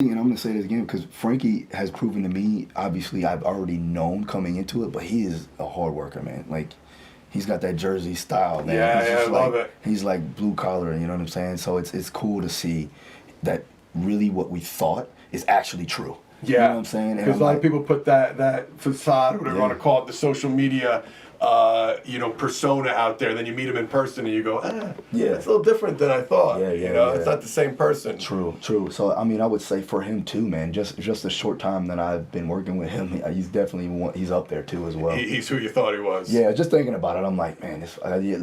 And I'm going to say this again because Frankie has proven to me, obviously I've already known coming into it, but he is a hard worker, man. Like, he's got that Jersey style, man. Yeah, I love it. He's like blue collar, you know what I'm saying? So it's cool to see that really what we thought is actually true. Yeah. You know what I'm saying? Because a lot of people put that facade, whatever you want to call it, the social media persona out there. Then you meet him in person and you go, it's a little different than I thought. It's not the same person. True. So, I mean, I would say for him too, man, just the short time that I've been working with him, he's definitely he's up there too as well. He's who you thought he was. Yeah, just thinking about it, I'm like, man,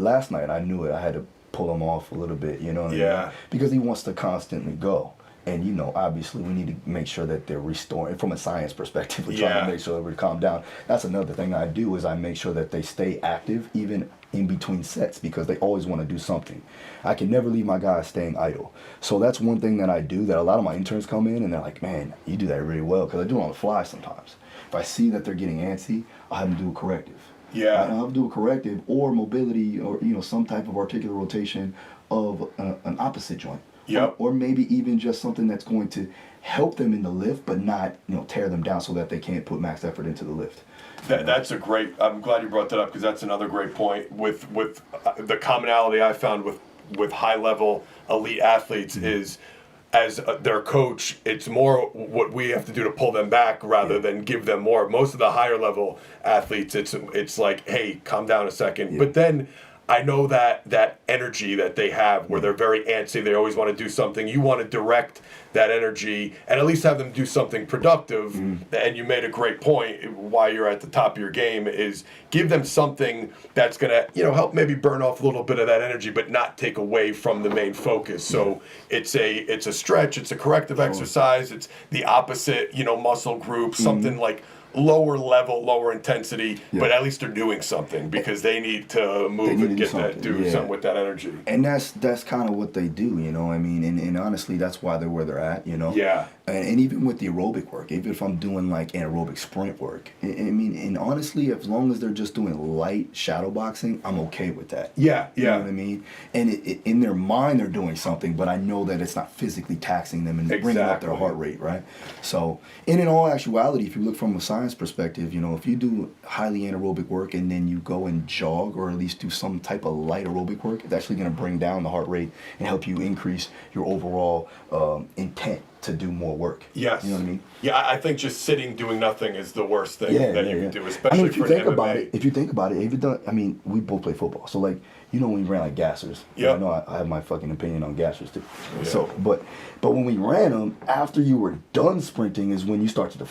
last night I knew it. I had to pull him off a little bit, you know what I mean? Because he wants to constantly go. And, obviously we need to make sure that they're restoring, from a science perspective, we're trying to make sure that we're calm down. That's another thing I do is I make sure that they stay active even in between sets because they always want to do something. I can never leave my guys staying idle. So that's one thing that I do that a lot of my interns come in and they're like, man, you do that really well because I do it on the fly sometimes. If I see that they're getting antsy, I'll have them do a corrective. Yeah. I'll have them do a corrective or mobility or, some type of articular rotation of an opposite joint. Yep. Or maybe even just something that's going to help them in the lift, but not tear them down so that they can't put max effort into the lift. That's a great. I'm glad you brought that up because that's another great point. With the commonality I found with high level elite athletes is, as their coach, it's more what we have to do to pull them back rather than give them more. Most of the higher level athletes, it's like, hey, calm down a second. Yeah. But then I know that energy that they have where they're very antsy, they always want to do something. You want to direct that energy and at least have them do something productive. And you made a great point why you're at the top of your game is give them something that's going to, help maybe burn off a little bit of that energy, but not take away from the main focus. So it's a stretch, it's a corrective exercise, it's the opposite, muscle group, something like lower level, lower intensity, but at least they're doing something because they need to move and get something with that energy. And that's kind of what they do, I mean, and honestly, that's why they're where they're at, Yeah. And even with the aerobic work, even if I'm doing like anaerobic sprint work, I mean, and honestly, as long as they're just doing light shadow boxing, I'm okay with that. Yeah. You know what I mean? And in their mind, they're doing something, but I know that it's not physically taxing them and bringing up their heart rate, right? So, and in all actuality, if you look from a science perspective, if you do highly anaerobic work and then you go and jog or at least do some type of light aerobic work, it's actually going to bring down the heart rate and help you increase your overall intent to do more work. Yes. You know what I mean? Yeah, I think just sitting doing nothing is the worst thing that you can do, especially if you for think MMA. about it, we both play football. So like, when we ran like gassers, I know I have my fucking opinion on gassers too. Yeah. So, but when we ran them, after you were done sprinting is when you started to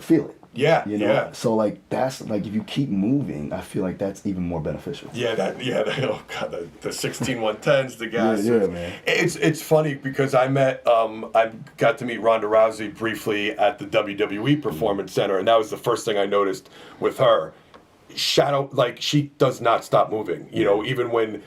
feel it. Yeah. So like that's like if you keep moving, I feel like that's even more beneficial. Oh god, the 16-110s, the gas. Yeah, man. It's funny because I got to meet Ronda Rousey briefly at the WWE Performance Center, and that was the first thing I noticed with her. Shadow, like she does not stop moving. Even when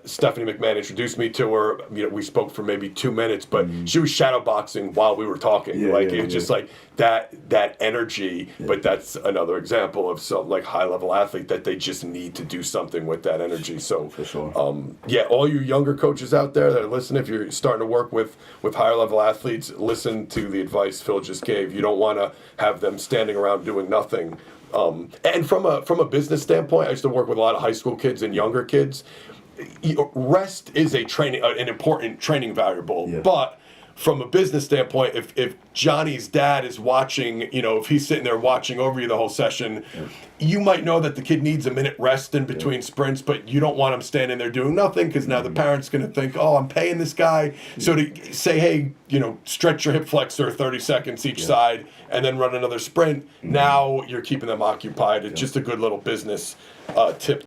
Stephanie McMahon introduced me to her, we spoke for maybe 2 minutes, but she was shadow boxing while we were talking. It's just like that energy. But that's another example of some like high level athlete that they just need to do something with that energy. So for sure. All you younger coaches out there that are listening, if you're starting to work with higher level athletes, listen to the advice Phil just gave. You don't want to have them standing around doing nothing. And from a business standpoint, I used to work with a lot of high school kids and younger kids. Rest is an important training variable, but from a business standpoint, if Johnny's dad is watching, if he's sitting there watching over you the whole session, you might know that the kid needs a minute rest in between sprints, but you don't want him standing there doing nothing because now the parent's going to think, oh, I'm paying this guy. So to say, hey, stretch your hip flexor 30 seconds each side and then run another sprint, now you're keeping them occupied. It's just a good little business tip